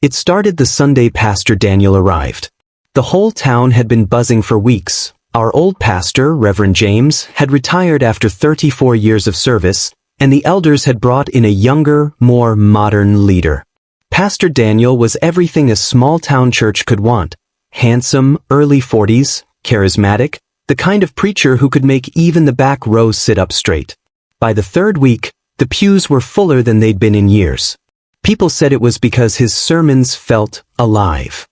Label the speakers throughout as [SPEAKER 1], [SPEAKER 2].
[SPEAKER 1] It started the Sunday Pastor Daniel arrived. The whole town had been buzzing for weeks. Our old pastor, Reverend James, had retired after 34 years of service, and the elders had brought in a younger, more modern leader. Pastor Daniel was everything a small-town church could want. Handsome, early 40s, charismatic, the kind of preacher who could make even the back rows sit up straight. By the third week, the pews were fuller than they'd been in years. People said it was because his sermons felt alive.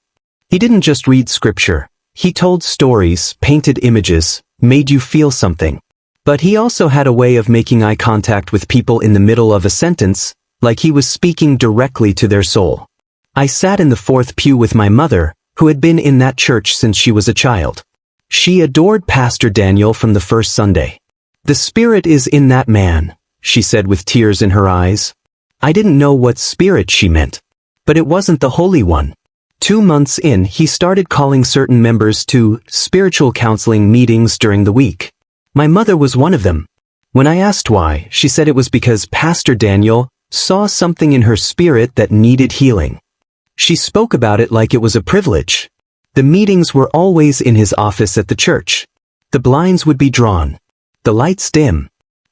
[SPEAKER 1] He didn't just read scripture. He told stories, painted images, made you feel something. But he also had a way of making eye contact with people in the middle of a sentence, like he was speaking directly to their soul. I sat in the fourth pew with my mother, who had been in that church since she was a child. She adored Pastor Daniel from the first Sunday. "The Spirit is in that man," she said with tears in her eyes. I didn't know what spirit she meant. But it wasn't the Holy One. 2 months in, he started calling certain members to spiritual counseling meetings during the week. My mother was one of them. When I asked why, she said it was because Pastor Daniel saw something in her spirit that needed healing. She spoke about it like it was a privilege. The meetings were always in his office at the church. The blinds would be drawn. The lights dim.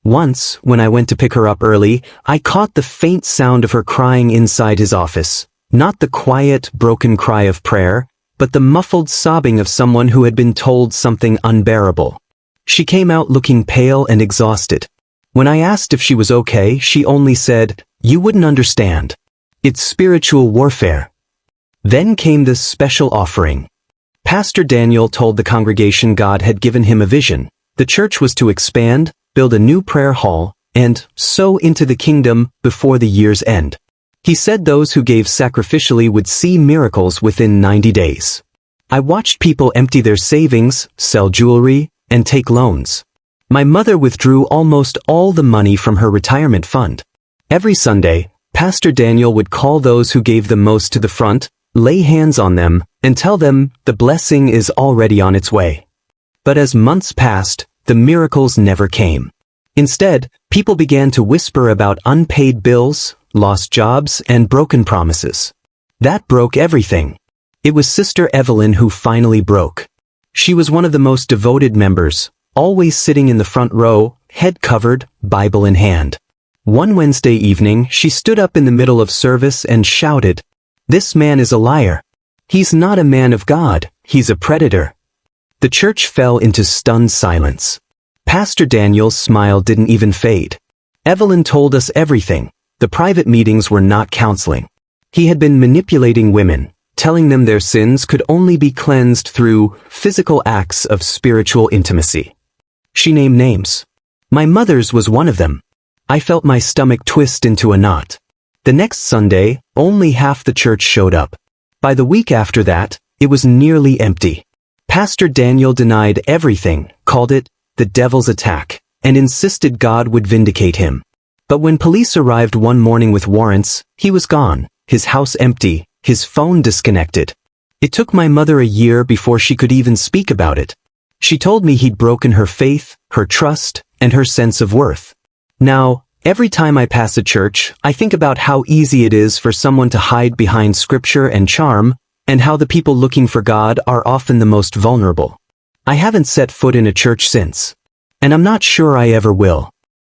[SPEAKER 1] Once, when I went to pick her up early, I caught the faint sound of her crying inside his office. Not the quiet, broken cry of prayer, but the muffled sobbing of someone who had been told something unbearable. She came out looking pale and exhausted. When I asked if she was okay, she only said, "You wouldn't understand. It's spiritual warfare." Then came this special offering. Pastor Daniel told the congregation God had given him a vision. The church was to expand, build a new prayer hall, and sow into the kingdom before the year's end. He said those who gave sacrificially would see miracles within 90 days. I watched people empty their savings, sell jewelry, and take loans. My mother withdrew almost all the money from her retirement fund. Every Sunday, Pastor Daniel would call those who gave the most to the front, lay hands on them, and tell them the blessing is already on its way. But as months passed, the miracles never came. Instead, people began to whisper about unpaid bills, lost jobs, and broken promises. That broke everything. It was Sister Evelyn who finally broke. She was one of the most devoted members, always sitting in the front row, head covered, Bible in hand. One Wednesday evening, she stood up in the middle of service and shouted, "This man is a liar. He's not a man of God, he's a predator." The church fell into stunned silence. Pastor Daniel's smile didn't even fade. Evelyn told us everything. The private meetings were not counseling. He had been manipulating women, telling them their sins could only be cleansed through physical acts of spiritual intimacy. She named names. My mother's was one of them. I felt my stomach twist into a knot. The next Sunday, only half the church showed up. By the week after that, it was nearly empty. Pastor Daniel denied everything, called it the devil's attack, and insisted God would vindicate him. But when police arrived one morning with warrants, he was gone, his house empty, his phone disconnected. It took my mother a year before she could even speak about it. She told me he'd broken her faith, her trust, and her sense of worth. Now, every time I pass a church, I think about how easy it is for someone to hide behind scripture and charm, and how the people looking for God are often the most vulnerable. I haven't set foot in a church since. And I'm not sure I ever will.